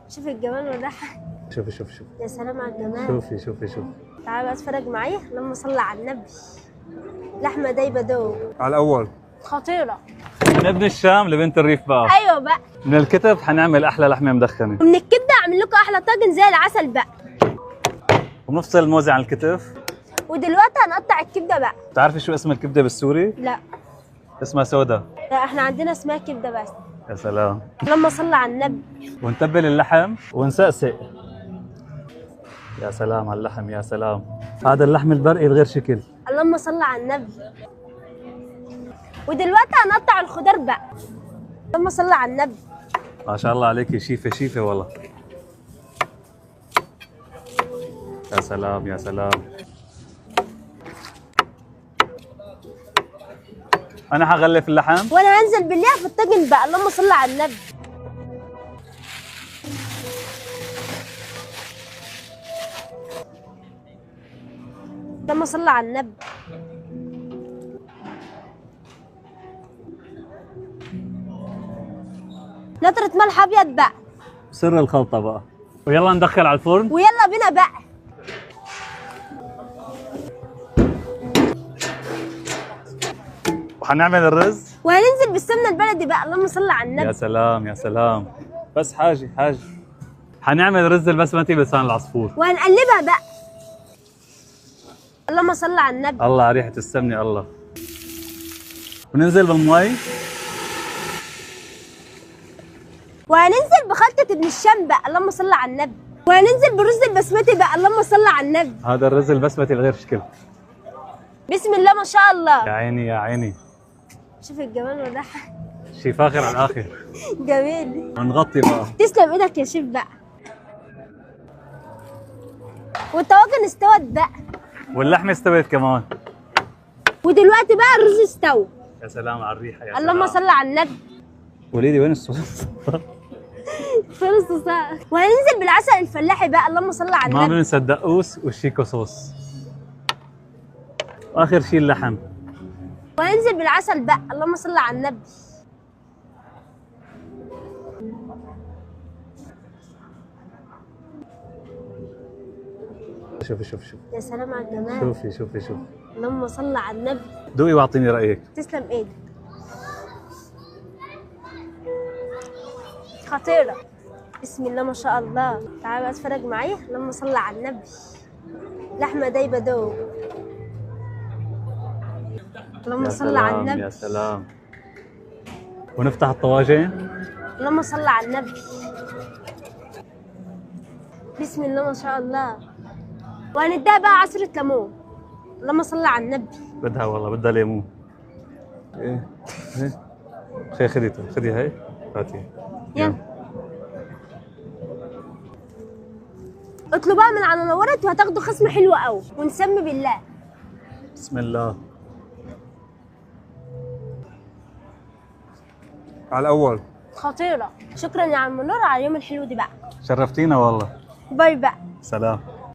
شوف الجمال والراحة. شوفي شوفي شوفي. يا سلام على الجمال. شوفي شوفي شوفي. تعالى بقى اتفرج معايا، اللهم صل على النبي. لحمة دايبة دوب. على الأول. خطيرة. من ابن الشام لبنت الريف بقى. ايوه بقى. من الكتف حنعمل أحلى لحمة مدخنة. ومن الكبدة اعمل لكم احلى طاجن زي العسل بقى. ونفصل الموزة عن الكتف. ودلوقتي هنقطع الكبدة بقى. بتعرفي شو اسم الكبدة بالسوري؟ لا. اسمها سودا. لا احنا عندنا اسمها كبدة بس. يا سلام. اللهم صل على النبي. ونتبل اللحم ونسقسق. يا سلام على اللحم، يا سلام. هذا اللحم البرقي الغير شكل. اللهم صل على النبي. ودلوقتي هنقطع الخضار بقى. اللهم صل على النبي. ما شاء الله عليكي، شيفة شيفة والله. يا سلام يا سلام. أنا حغلف اللحم. وانا هنزل بالليل في الطاجن بقى. اللهم صل على النبي. اللهم صل على النبي. نطرة ملح ابيض بقى. سر الخلطة بقى. ويلا ندخل على الفرن. ويلا بينا بقى. وحنعمل الرز. وهننزل بالسمنة البلدي بقى. اللهم صل على النبي. يا سلام يا سلام. بس حاجة حنعمل رز البسمتي بلسان العصفور. وهنقلبها بقى. اللهم صل على النبي. الله على ريحة السمنة الله. وننزل بالمي. وهننزل بخلطة ابن الشام بقى. اللهم صل على النبي. وهننزل بالرز البسمتي بقى. اللهم صل على النبي. هذا الرز البسمتي الغير شكل. بسم الله ما شاء الله. يا عيني يا عيني. شوف الجمال والراحة. شي فاخر على الآخر. جميل. ونغطي بقى. تسلم ايدك يا شيف بقى. والطواجن استوت بقى. واللحمة استوت كمان. ودلوقتي بقى الرز استوى. يا سلام على الريحة، يا اللهم سلام. صل على النبي. قولي لي وين الصوص؟ فين الصوصات؟ وهننزل بالعسل الفلاحي بقى. اللهم صل على ما النبي. بننسى الدقوس والشيكو صوص. واخر شيء اللحم. وهننزل بالعسل بقى. اللهم صل على النبي. شوفي شوفي شوفي. يا سلام على الجمال. شوفي شوفي شوفي. اللهم صل على النبي. دوقي واعطيني رأيك. تسلم ايدك. خطيرة. بسم الله ما شاء الله. تعالى بقى اتفرج معايا. اللهم صل على النبي. لحمة دايبة دوب. اللهم يا صل على سلام النبي. يا سلام. ونفتح الطواجن. اللهم صل على النبي. بسم الله ما شاء الله. وهنديها بقى عصرة ليمون. اللهم صل على النبي. بدها والله بدها ليمون. ايه ايه. خدي هاي. هاتي. يلا. اطلبوها من على نورت وهتاخدوا خصم حلو قوي. ونسمي بالله. بسم الله. على الأول. خطيرة. شكرا يا عم نور على اليوم الحلو دي بقى. شرفتينا والله. باي بقى. سلام.